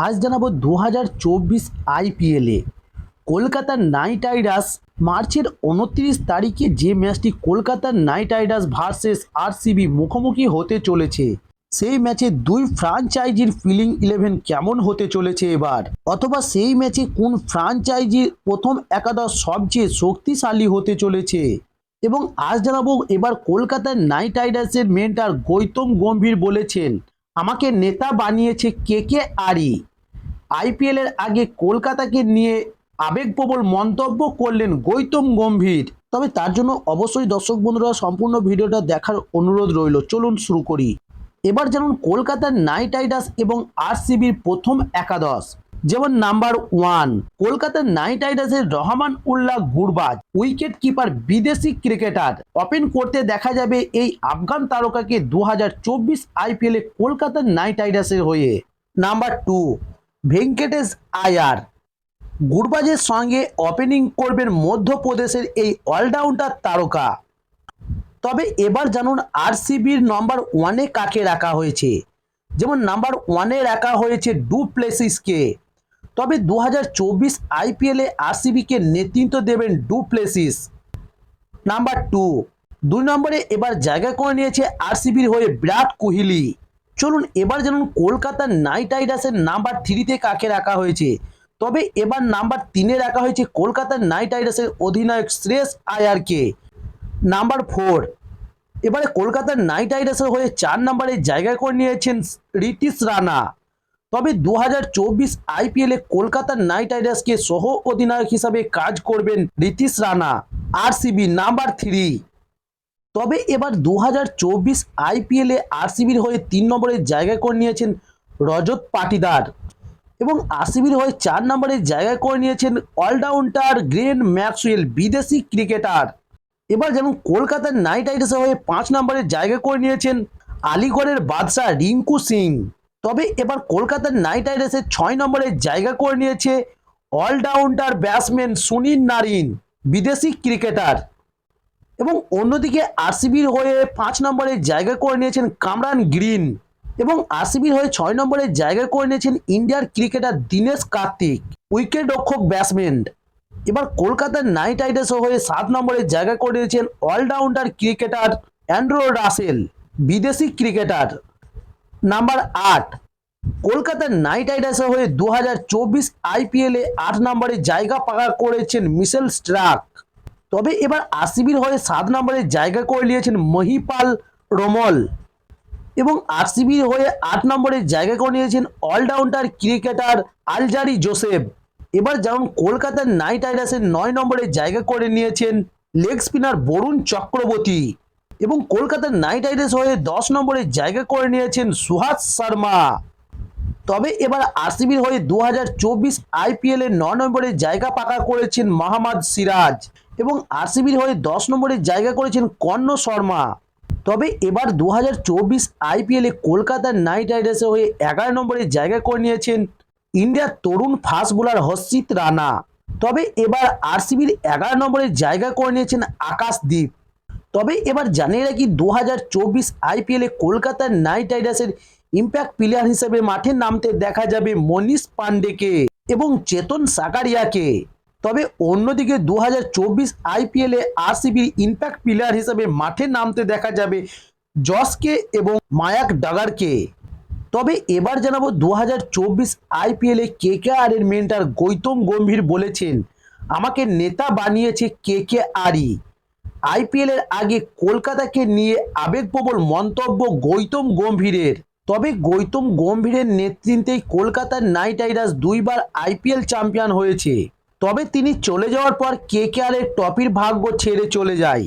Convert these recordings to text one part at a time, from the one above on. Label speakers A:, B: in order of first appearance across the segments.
A: আজ জানাবো 2024 আইপিএলে কলকাতার নাইট রাইডার্স মার্চের 29 তারিখে যে ম্যাচটি কলকাতার নাইট রাইডার্স ভার্সেস আরসিবি মুখোমুখি হতে চলেছে, সেই ম্যাচে দুই ফ্রাঞ্চাইজির ফিলিং 11 কেমন হতে চলেছে এবার, অথবা সেই ম্যাচে কোন ফ্রাঞ্চাইজির প্রথম একাদশ সবচেয়ে শক্তিশালী হতে চলেছে। এবং আজ জানাবো এবার কলকাতার নাইট রাইডার্সের মেন্টর গৌতম গম্ভীর বলেছেন, আমাকে নেতা বানিয়েছে কেকেআরই। আইপিএলের আগে কলকাতাকে নিয়ে আবেগপ্রবল মন্তব্য করলেন গৌতম গম্ভীর। তবে তার জন্য অবশ্যই দর্শক বন্ধুরা সম্পূর্ণ ভিডিওটা দেখার অনুরোধ রইল। চলুন শুরু করি। এবার যেমন কলকাতার নাইট রাইডার্স এবং আরসিবির প্রথম একাদশ, যেমন নাম্বার 1 কলকাতার নাইট রাইডার্সের রহমান উল্লাহ গুরবাজ, উইকেট কিপার বিদেশি ক্রিকেটার। ওপেন করতে দেখা যাবে এই আফগান তারকাকে 2024 আইপিএলে কলকাতার নাইট রাইডার্সের হয়ে। নাম্বার 2 ভেঙ্কটেশ আয়ার, গুরবাজের সঙ্গে ওপেনিং করবেন মধ্যপ্রদেশের এই অলরাউন্ডার তারকা। তবে এবার জানুন আরসিবির নাম্বার 1-এ কাকে রাখা হয়েছে। যেমন নাম্বার 1-এ রাখা হয়েছে ডু প্লেসিসকে। তবে 2024 আইপিএলে আরসিবিকে নেতৃত্ব দেবেন ডু প্লেসিস। নাম্বার 2 নম্বরে এবার জায়গা করে নিয়েছে আরসিবির হয়ে বিরাট কোহলি। চলুন এবার জানুন কলকাতার নাইট রাইডার্সের নাম্বার 3-তে কাকে রাখা হয়েছে। তবে এবার নাম্বার 3-এ রাখা হয়েছে কলকাতার নাইট রাইডার্সের অধিনায়ক শ্রেয়স আয়ারকে। নাম্বার 4 এবারে কলকাতার নাইট রাইডার্সের হয়ে 4 নম্বরে জায়গা করে নিয়েছেন রিতিশ রানা। তবে 2024 আইপিএলে কলকাতার নাইট রাইডার্সকে সহ অধিনায়ক হিসাবে কাজ করবেন রিতিশ রানা, আরসিবি নাম্বার 3। তবে এবার 2024 আইপিএলে আরসিবির হয়ে 3 নম্বরে জায়গা করে নিয়েছেন রজত পাটিদার এবং আরসিবির হয়ে 4 নম্বরে জায়গা করে নিয়েছেন অলরাউন্ডার গ্লেন ম্যাক্সওয়েল, বিদেশি ক্রিকেটার। এবার যেমন কলকাতার নাইট রাইডার্সের হয়ে 5 নম্বরে জায়গা করে নিয়েছেন আলিগড়ের বাদশাহ রিঙ্কু সিং। তবে এবার কলকাতার নাইট রাইডার্সের 6 নম্বরে জায়গা করে নিয়েছে অলরাউন্ডার ব্যাটসম্যান সুনীল নারিন, বিদেশি ক্রিকেটার। এবং অন্যদিকে আরসিবির হয়ে 5 নম্বরে জায়গা করে নিয়েছেন কামরান গ্রিন এবং আরসিবির হয়ে 6 নম্বরে জায়গা করে নিয়েছেন ইন্ডিয়ার ক্রিকেটার দীনেশ কার্তিক, উইকেট রক্ষক ব্যাটসম্যান। এবার কলকাতার নাইট রাইডার্স হয়ে 7 নম্বরে জায়গা করে নিয়েছেন অলরাউন্ডার ক্রিকেটার অ্যান্ড্রু রাসেল, বিদেশি ক্রিকেটার। নাম্বার 8 কলকাতার নাইট রাইডার্স হয়ে 2024 আইপিএলে 8 নম্বরে জায়গা পাকা করেছেন মিশেল স্টার্ক। তবে এবার আরসিবির হয়ে 7 নম্বরে জায়গা করে নিয়েছেন মহিপাল রমল এবং আরসিবির হয়ে 8 নম্বরে জায়গা করে নিয়েছেন অলরাউন্ডার ক্রিকেটার আলজারি জোসেফ। এবার যেমন কলকাতার নাইট রাইডার্সের 9 নম্বরে জায়গা করে নিয়েছেন লেগ স্পিনার বরুণ চক্রবর্তী এবং কলকাতার নাইট রাইডার্স হয়ে 10 নম্বরে জায়গা করে নিয়েছেন সুহাস শর্মা। তবে এবার আরসিবির হয়ে 2024 আইপিএলে 9 নম্বরে জায়গা পাকা করেছেন মোহাম্মদ সিরাজ এবং আরসিবির হয়ে 10 নম্বরে জায়গা করেছেন কর্ণ শর্মা। তবে এবার 2024 আইপিএলে কলকাতার নাইট রাইডার্সের হয়ে 11 নম্বরে জায়গা করে নিয়েছেন ইন্ডিয়ার তরুণ ফাস্ট বোলার হর্ষিত রানা। তবে এবার আরসিবির 11 নম্বরে জায়গা করে নিয়েছেন আকাশদীপ। তবে এবার জানিয়ে রাখি 2024 আইপিএলে কলকাতার নাইট রাইডার্সের ইম্প্যাক্ট প্লেয়ার হিসেবে মাঠে নামতে দেখা যাবে মনীষ পান্ডেকে এবং চেতন সাকারিয়াকে। তবে অন্যদিকে 2024 আইপিএলে আরসিবির ইম্প্যাক্ট প্লেয়ার হিসেবে মাঠে নামতে দেখা যাবে জসকে এবং মায়াক ডাগারকে। তবে এবার জানাবো 2024 আইপিএলে কেকেআর এর মেন্টর গৌতম গম্ভীর বলেছেন, আমাকে নেতা বানিয়েছে কেকেআরই। আইপিএলের আগে কলকাতাকে নিয়ে আবেগপ্রবল মন্তব্য গৌতম গম্ভীরের। তবে গৌতম গম্ভীরের নেতৃত্বেই কলকাতার নাইট রাইডার্স 2 বার আইপিএল চ্যাম্পিয়ন হয়েছে। তবে তিনি চলে যাওয়ার পর কেকেআর এর ট্রফির ভাগ্য ছেড়ে চলে যায়।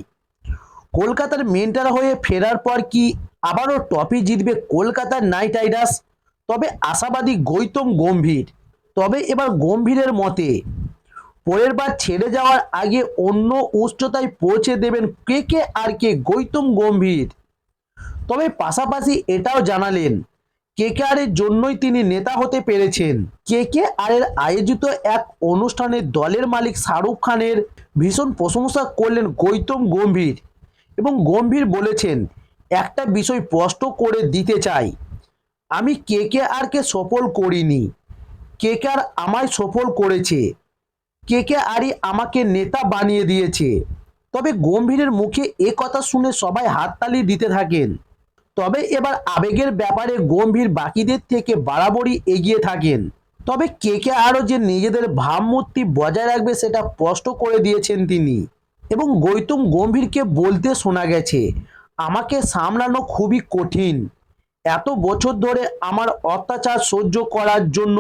A: কলকাতার মেন্টর হয়ে ফেরার পর কি আবারও ট্রফি জিতবে কলকাতার নাইট রাইডার্স? তবে আশাবাদী গৌতম গম্ভীর। তবে এবার গম্ভীরের মতে পরের বার ছেড়ে যাওয়ার আগে অন্য উচ্চতায় পৌঁছে দেবেন কেকেআরকে গৌতম গম্ভীর। তবে পাশাপাশি এটাও জানালেন কেকেআর এর জন্যই তিনি নেতা হতে পেরেছেন। কেকেআর এর আয়োজিত এক অনুষ্ঠানে দলের মালিক শাহরুখ খানের ভীষণ প্রশংসা করলেন গৌতম গম্ভীর এবং গম্ভীর বলেছেন, একটা বিষয় স্পষ্ট করে দিতে চাই, আমি কেকেআরকে সফল করিনি, কেকেআর আমায় সফল করেছে, কেকেআরই আমাকে নেতা বানিয়ে দিয়েছে। তবে গম্ভীরের মুখে এ কথা শুনে সবাই হাততালি দিতে থাকেন। তবে এবার আবেগের ব্যাপারে গম্ভীর বাকিদের থেকে বরাবরই এগিয়ে থাকেন। তবে কেকেআরও যে নিজেদের ভাবমূর্তি বজায় রাখবে সেটা স্পষ্ট করে দিয়েছেন তিনি। এবং গৌতম গম্ভীরকে বলতে শোনা গেছে, আমাকে সামলানো খুবই কঠিন, এত বছর ধরে আমার অত্যাচার সহ্য করার জন্য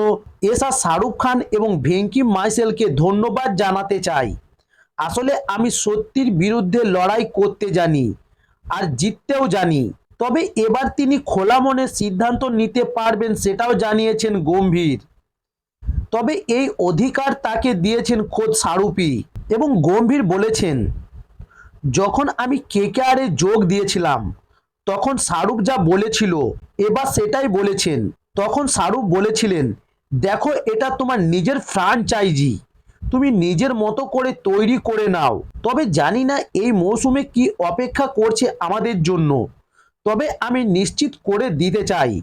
A: শাহরুখ খান এবং ভেঙ্কি মাইসেলকে ধন্যবাদ জানাতে চাই। আসলে আমি সত্যির বিরুদ্ধে লড়াই করতে জানি আর জিততেও জানি। তবে এবার তিনি খোলা মনে সিদ্ধান্ত নিতে পারবেন সেটাও জানিয়েছেন গম্ভীর। তবে এই অধিকার তাকে দিয়েছেন খোদ শাহরুখই। এবং গম্ভীর বলেছেন, যখন আমি কেকেআরে যোগ দিয়েছিলাম তখন শাহরুখ যা বলেছিল এবার সেটাই বলেছেন। তখন শাহরুখ বলেছিলেন, দেখো এটা তোমার নিজের ফ্র্যাঞ্চাইজি, তুমি নিজের মতো করে তৈরি করে নাও। তবে জানি না এই মৌসুমে কি অপেক্ষা করছে আমাদের জন্য। তবে আমি নিশ্চিত করে দিতে চাই,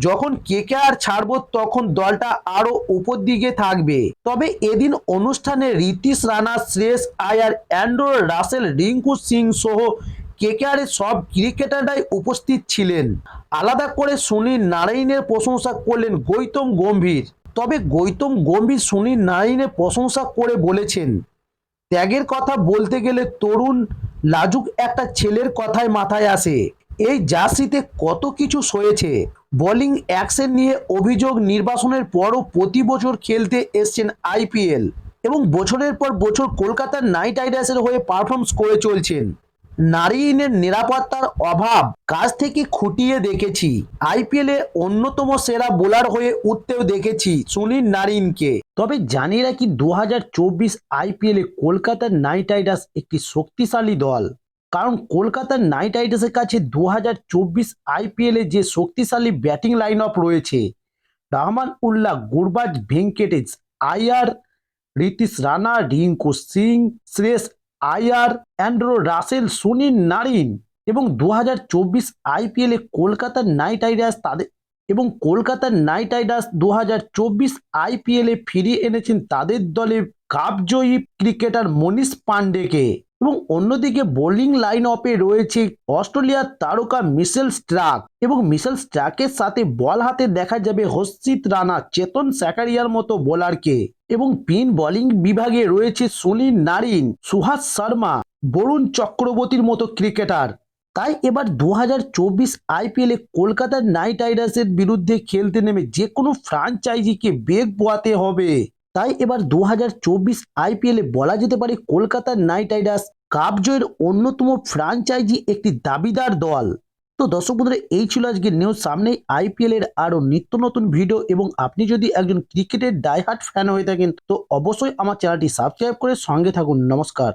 A: যখন কেকেআর ছাড়বো তখন দলটা আরো উপর দিকে থাকবে। তবে এদিন অনুষ্ঠানে ঋতিশ রানা, শ্রেয়স আয়ার, অ্যান্ড্রু রাসেল, রিঙ্কু সিং সহ কেকেআরের সব ক্রিকেটাররাই উপস্থিত ছিলেন। আলাদা করে সুনীল নারাইনের প্রশংসা করলেন গৌতম গম্ভীর। তবে গৌতম গম্ভীর সুনীল নারাইনের প্রশংসা করে বলেছেন, ত্যাগের কথা বলতে গেলে তরুণ লাজুক একটা ছেলের কথাই মাথায় আসে। এই জার্সিতে কত কিছু সয়েছে। বোলিং অ্যাকশন নিয়ে অভিযোগ নির্বাসনের পরও প্রতি বছর খেলতে এসছেন আইপিএল এবং বছরের পর বছর কলকাতা নাইট রাইডার্সের হয়ে পারফর্মস করে চলছেন। নারিনের নিরাপত্তার অভাব কাছ থেকে খুঁটিয়ে দেখেছি। আইপিএলে অন্যতম সেরা বোলার হয়ে উঠতেও দেখেছি সুনীল নারিনকে। তবে জানিয়ে রাখি 2024 আইপিএলে কলকাতা নাইট রাইডার্স একটি শক্তিশালী দল। কারণ কলকাতা নাইট রাইডার্সের কাছে 2024 আইপিএলে যে শক্তিশালী ব্যাটিং লাইন আপ রয়েছে, রহমান উল্লাহ, গুরবাজ ভেঙ্কটেশ আয়ার, ঋতিশ রানা, রিঙ্কু সিং, শ্রেয়স আয়ার, অ্যান্ড্রু রাসেল, সুনীল নারিন এবং 2024 আইপিএলে Kolkata night Riders Kolkata night Riders 2024 আইপিএলে ফিরিয়ে এনেছেন তাদের দলে কাপজয়ী ক্রিকেটার মনীষ পান্ডেকে। এবং অন্যদিকে বোলিং লাইন আপে রয়েছে অস্ট্রেলিয়ার তারকা মিশেল স্টার্ক এবং মিশেল স্টার্কের সাথে বল হাতে দেখা যাবে হর্ষিত রানা, চেতন স্যাকারিয়ার মতো বোলারকে। এবং পিন বোলিং বিভাগে রয়েছে সুনীল নারিন, সুহাস শর্মা, বরুণ চক্রবর্তীর মতো ক্রিকেটার। তাই এবার 2024 আইপিএলে কলকাতা নাইট রাইডার্সের বিরুদ্ধে খেলতে নেমে যে কোনো ফ্র্যাঞ্চাইজিকে বেগ পোয়াতে হবে। তাই এবার 2024 আইপিএলে বলা যেতে পারে কলকাতা নাইট রাইডার্স কাপ জয়ের অন্যতম ফ্র্যাঞ্চাইজি একটি দাবিদার দল। তো দর্শক বন্ধুরা, এই ছিল আজকের নিউজ। সামনেই আইপিএল এর আরো নিত্য নতুন ভিডিও এবং আপনি যদি একজন ক্রিকেটের ডাইহার্ট ফ্যান হয়ে থাকেন তো অবশ্যই আমার চ্যানেলটি সাবস্ক্রাইব করে সঙ্গে থাকুন। নমস্কার।